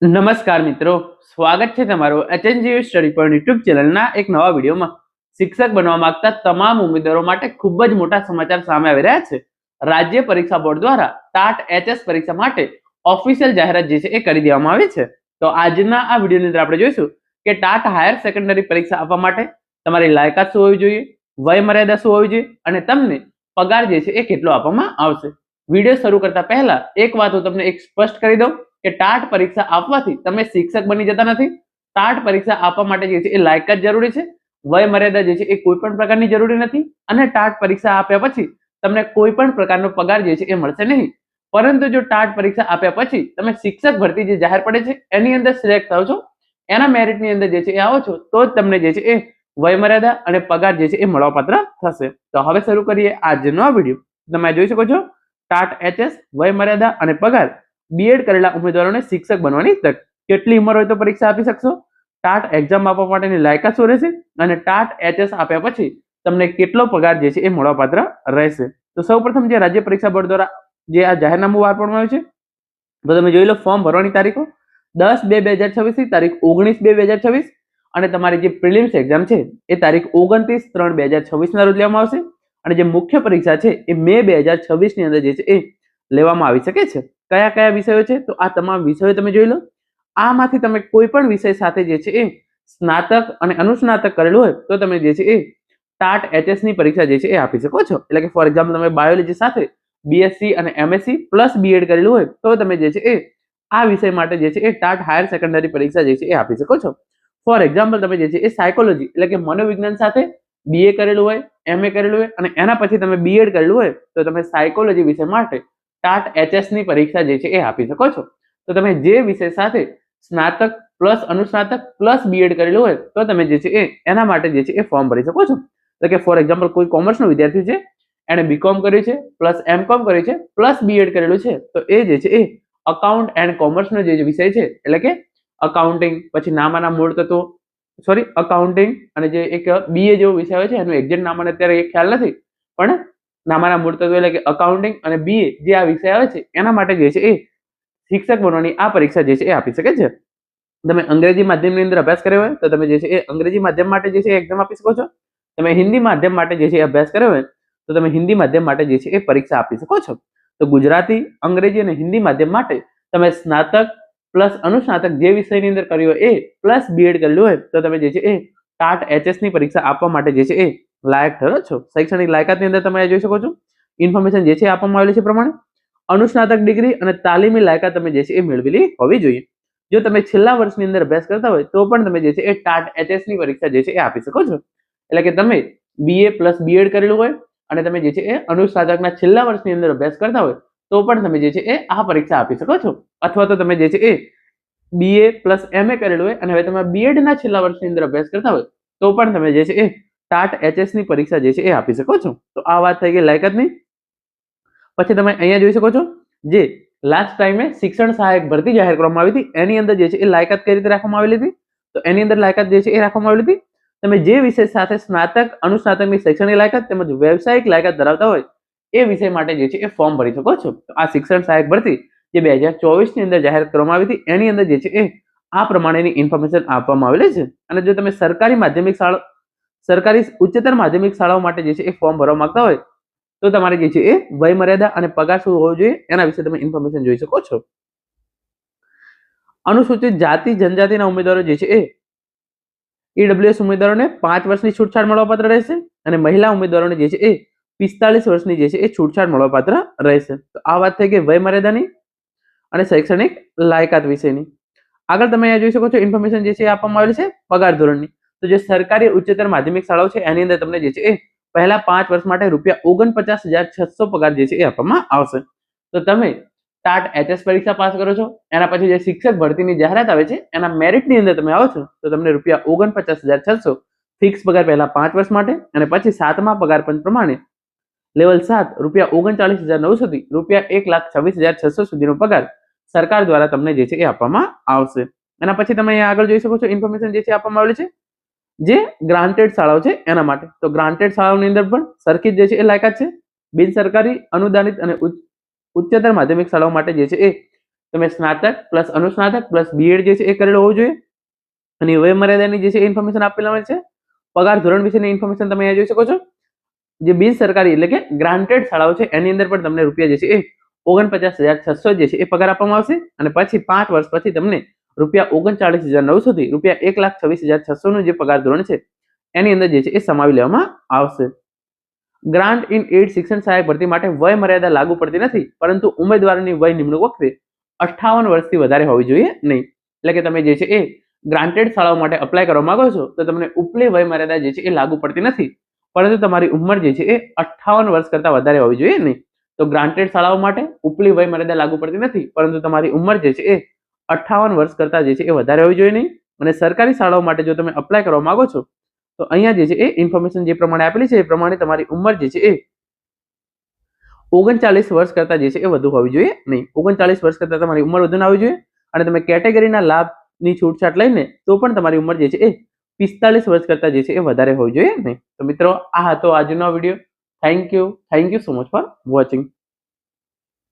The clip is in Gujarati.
નમસ્કાર મિત્રો, સ્વાગત છે તમારું એચએનજીયુ સ્ટડી પોઈન્ટ યુટ્યુબ ચેનલના એક નવા વિડીયોમાં. શિક્ષક બનવા માંગતા તમામ ઉમેદવારો માટે ખૂબ જ મોટા સમાચાર સામે આવી રહ્યા છે. રાજ્ય પરીક્ષા બોર્ડ દ્વારા ટાટ એચએસ પરીક્ષા માટે ઓફિશિયલ જાહેરાત જે છે એ કરી દેવામાં આવી છે. તો આજના આ વિડીયોની અંદર આપણે જોઈશું કે ટાટ હાયર સેકન્ડરી પરીક્ષા આપવા માટે તમારી લાયકાત શું હોવી જોઈએ, વય મર્યાદા શું હોવી જોઈએ અને તમને પગાર જે છે એ કેટલો આપવામાં આવશે. વિડીયો શરૂ કરતા પહેલા એક વાત હું તમને એક સ્પષ્ટ કરી દઉં કે ટાટ પરીક્ષા આપવાથી તમે શિક્ષક બની જતા નથી. ટાટ પરીક્ષા આપવા માટે જે છે એ લાયકાત જરૂરી છે, વય મર્યાદા જે છે એ કોઈ પણ પ્રકારની જરૂરી નથી અને ટાટ પરીક્ષા આપ્યા પછી તમને કોઈ પણ પ્રકારનો પગાર જે છે એ મળશે નહીં. પરંતુ જો ટાટ પરીક્ષા આપ્યા પછી તમે શિક્ષક ભરતી જે જાહેર પડે છે એની અંદર સિલેક્ટ થાવ છો, એના મેરિટની અંદર જે છે એ આવો છો, તો જ તમને જે છે એ વય મર્યાદા અને પગાર જે છે એ મળવાપાત્ર થશે. તો હવે શરૂ કરીએ આજનો આ વિડીયો. તમે જોઈ શકો છો ટાટ એચએસ વય મર્યાદા અને પગાર. બીએડ કરેલા ઉમેદવારોને શિક્ષક બનવાની તક. કેટલી ઉંમર હોય તો પરીક્ષા આપી શકશો, ટાટ એક્ઝામ આપવા માટેની લાયકાત શું રહેશે અને ટાટ એચએસ આપ્યા પછી તમને કેટલો પગાર જે છે એ મળવાપાત્ર રહેશે. તો સૌપ્રથમ જે રાજ્ય પરીક્ષા બોર્ડ દ્વારા જે આ જાહેરનામું બહાર પાડવામાં આવ્યું છે, તો તમે જોઈ લો ફોર્મ ભરવાની તારીખો 10/2/2026 થી તારીખ 19/2/2026 અને તમારી જે પ્રિલિમ્સ એક્ઝામ છે એ તારીખ 29/3/2026 ના રોજ લેવામાં આવશે અને જે મુખ્ય પરીક્ષા છે એ મે 2026 ની અંદર જે છે એ લેવામાં આવી શકે છે. કયા કયા વિષયો છે, તો આ તમામ વિષયો તમે જોઈ લો. આમાંથી તમે કોઈ પણ વિષય સાથે જે છે એ સ્નાતક અને અનુસ્નાતક કરેલું હોય તો તમે જે છે એ ટાટ એચએસ ની પરીક્ષા જે છે એ આપી શકો છો. એટલે કે ફોર એક્ઝામ્પલ તમે બાયોલોજી સાથે બીએસસી અને એમએસસી પ્લસ બીએડ કરેલું હોય તો તમે જે છે એ આ વિષય માટે જે છે એ ટાટ હાયર સેકન્ડરી પરીક્ષા જે છે એ આપી શકો છો. ફોર એક્ઝામ્પલ તમે જે છે એ સાયકોલોજી એટલે કે મનોવિજ્ઞાન સાથે બીએ કરેલું હોય, એમએ કરેલું હોય અને એના પછી તમે બીએડ કરેલું હોય તો તમે સાયકોલોજી વિષય માટે ટાટ એચએસ ની પરીક્ષા જે છે એ આપી શકો છો. તો તમે જે વિષય સાથે સ્નાતક પ્લસ અનુસ્નાતક પ્લસ બીએડ કરેલું હોય તો તમે જે છે એ એના માટે જે છે એ ફોર્મ ભરી શકો છો. એટલે કે ફોર એક્ઝામ્પલ કોઈ કોમર્સનો વિદ્યાર્થી છે, એને બીકોમ કર્યું છે પ્લસ એમકોમ કર્યું છે પ્લસ બીએડ કરેલું છે, તો એ જે છે એ અકાઉન્ટ એન્ડ કોમર્સનો જે વિષય છે એટલે કે અકાઉન્ટિંગ પછી નામાના મૂળ તત્વો અકાઉન્ટિંગ અને જે એક બીએ જેવો વિષય હોય છે એનું એક્ઝેક્ટ નામ મને અત્યારે ખ્યાલ નથી, પણ નામાના મૂળ તત્વો એટલે કે અકાઉન્ટિંગ અને બીએ જે આ વિષય આવે છે એના માટે જે છે એ શિક્ષક બનવાની આ પરીક્ષા જે છે એ આપી શકે છે. તમે અંગ્રેજી માધ્યમની અંદર અભ્યાસ કર્યો હોય તો તમે જે છે એ અંગ્રેજી માધ્યમ માટે જે છે એક્ઝામ આપી શકો છો. તમે હિન્દી માધ્યમ માટે જે છે અભ્યાસ કર્યો હોય તો તમે હિન્દી માધ્યમ માટે જે છે એ પરીક્ષા આપી શકો છો. તો ગુજરાતી, અંગ્રેજી અને હિન્દી માધ્યમ માટે તમે સ્નાતક પ્લસ અનુસ્નાતક જે વિષયની અંદર કર્યું હોય એ પ્લસ બીએડ કરેલું હોય તો તમે જે છે એ ટાટ એચએસ ની પરીક્ષા આપવા માટે જે છે એ લાયક ઠરો છો. શૈક્ષણિક લાયકાતની અંદર તમે જોઈ શકો છો ઇન્ફોર્મેશન જે છે આપવામાં આવેલી છે પ્રમાણે અનુસ્નાતક ડિગ્રી અને તાલીમી લાયકાત તમે જે છે એ મેળવેલી હોવી જોઈએ. જો તમે છેલ્લા વર્ષની અંદર અભ્યાસ કરતા હોય તો પણ તમે જે છે એ ટાટ એચએસ ની પરીક્ષા જે છે એ આપી શકો છો. એટલે કે તમે બીએ પ્લસ બીએડ કરેલું હોય અને તમે જે છે એ અનુસ્નાતકના છેલ્લા વર્ષની અંદર અભ્યાસ કરતા હોય તો પણ તમે જે છે એ આ પરીક્ષા આપી શકો છો. અથવા તો તમે જે છે એ બીએ પ્લસ એમએ કરેલું હોય અને હવે તમે બીએડ ના છેલ્લા વર્ષની અંદર અભ્યાસ કરતા હોય તો પણ તમે જે છે એ ટાટ એચએસ ની પરીક્ષા જે છે એ આપી શકો છો. તો આ વાત થઈ ગઈ લાયકાતની. પછી તમે અહીંયા જોઈ શકો છો જે લાસ્ટ ટાઈમે શિક્ષણ સહાયક ભરતી જાહેર કરવામાં આવી હતી એની અંદર જે છે એ લાયકાત કઈ રીતે રાખવામાં આવેલી હતી, તો એની અંદર લાયકાત જે છે એ રાખવામાં આવેલી હતી તમે જે વિષય સાથે સ્નાતક અનુસ્નાતકની શૈક્ષણિક લાયકાત તેમજ વ્યવસાયિક લાયકાત ધરાવતા હોય એ વિષય માટે જે છે એ ફોર્મ ભરી શકો છો. તો આ શિક્ષણ સહાયક ભરતી જે 2024 ની અંદર જાહેર કરવામાં આવી હતી એની અંદર જે છે એ આ પ્રમાણેની ઇન્ફોર્મેશન આપવામાં આવેલી છે. અને જો તમે સરકારી ઉચ્ચતર માધ્યમિક શાળાઓ માટે જે છે એ ફોર્મ ભરવા માંગતા હોય તો તમારે જે છે એ વય મર્યાદા અને પગાર શું હોવો જોઈએ એના વિશે તમે ઇન્ફોર્મેશન જોઈ શકો છો. અનુસૂચિત જાતિ જનજાતિના ઉમેદવારો જે છે એ ઈડબ્લ્યુએસ ઉમેદવારોને 5 વર્ષની છૂટછાટ મળવાપાત્ર રહેશે અને મહિલા ઉમેદવારોને જે છે એ 45 વર્ષની જે છે એ છૂટછાટ મળવાપાત્ર રહેશે. તો આ વાત થઈ ગઈ વય મર્યાદાની અને શૈક્ષણિક લાયકાત વિશેની. આગળ તમે અહીંયા જોઈ શકો છો ઇન્ફોર્મેશન જે છે એ આપવામાં આવેલી છે પગાર ધોરણની. તો જે સરકારી ઉચ્ચતર માધ્યમિક શાળાઓ છે એની અંદર તમને જે છે એ પહેલા 5 વર્ષ માટે ₹49,600 પગાર જે છે એ આપવામાં આવશે. તો તમે ટાટ એચએસ પરીક્ષા પાસ કરો છો, એના પછી જે શિક્ષક ભરતીની જાહેરાત આવે છે એના મેરિટની અંદર તમે આવો છો તો તમને ₹49,600 ફિક્સ પગાર પહેલા 5 વર્ષ માટે અને પછી 7મા પગાર પંચ પ્રમાણે લેવલ 7 ₹39,900 થી ₹1,26,600 સુધીનો પગાર સરકાર દ્વારા તમને જે છે એ આપવામાં આવશે. એના પછી તમે અહીંયા આગળ જોઈ શકો છો ઇન્ફોર્મેશન જે છે આપવામાં આવેલી છે જે ગ્રાન્ટેડ શાળાઓ છે એના માટે. તો ગ્રાન્ટેડ શાળાઓની અંદર પણ સરખી જે છે એ લાયકાત છે. બિન સરકારી અનુદાનિત અને ઉચ્ચતર માધ્યમિક શાળાઓ માટે જે છે એ તમે સ્નાતક પ્લસ અનુસ્નાતક પ્લસ બીએડ જે છે એ કરેલો હોવો જોઈએ. અને વય મર્યાદાની જે છે ઇન્ફોર્મેશન આપેલા હોય છે. પગાર ધોરણ વિશેની ઇન્ફોર્મેશન તમે અહીંયા જોઈ શકો છો. જે બિન સરકારી એટલે કે ગ્રાન્ટેડ શાળાઓ છે એની અંદર પણ તમને રૂપિયા જે છે એ 49,600 જે છે એ પગાર આપવામાં આવશે. અને પછી 5 વર્ષ પછી તમને રૂપિયા 39,900 થી રૂપિયા 1,26,600 નું જે પગાર ધોરણ છે એની અંદર જે છે એ સમાવી લેવામાં આવશે. ગ્રાન્ટ ઇન એડ શિક્ષણ સહાયક ભરતી માટે વય મર્યાદા લાગુ પડતી નથી, પરંતુ ઉમેદવારોની વય નિમણૂક વખતે 58 વર્ષથી વધારે હોવી જોઈએ નહીં. એટલે કે તમે જે છે એ ગ્રાન્ટેડ શાળાઓ માટે અપ્લાય કરવા માંગો છો તો તમને ઉપલી વય મર્યાદા જે છે એ લાગુ પડતી નથી, પરંતુ તમારી ઉંમર જે છે એ 58 વર્ષ કરતા વધારે હોવી જોઈએ નહીં. તો ગ્રાન્ટેડ શાળાઓ માટે ઉપલી વય મર્યાદા લાગુ પડતી નથી, પરંતુ તમારી ઉંમર જે છે એ 58 વર્ષ કરતા જે છે એ વધારે હોવી જોઈએ નહીં. અને સરકારી શાળાઓ માટે જો તમે અપ્લાય કરવા માંગો છો તો અહીંયા જે છે એ ઇન્ફોર્મેશન જે પ્રમાણે આપેલી છે એ પ્રમાણે તમારી ઉંમર જે છે એ 39 વર્ષ કરતા જે છે એ વધુ હોવી જોઈએ નહીં. 39 વર્ષ કરતા તમારી ઉંમર વધુ ના હોવી જોઈએ. અને તમે કેટેગરીના લાભની છૂટછાટ લઈને તો પણ તમારી ઉંમર જે છે એ 45 વર્ષ કરતા જે છે એ વધારે હોવી જોઈએ નહીં. તો મિત્રો આ હતો આજનો video. Thank you so much for watching.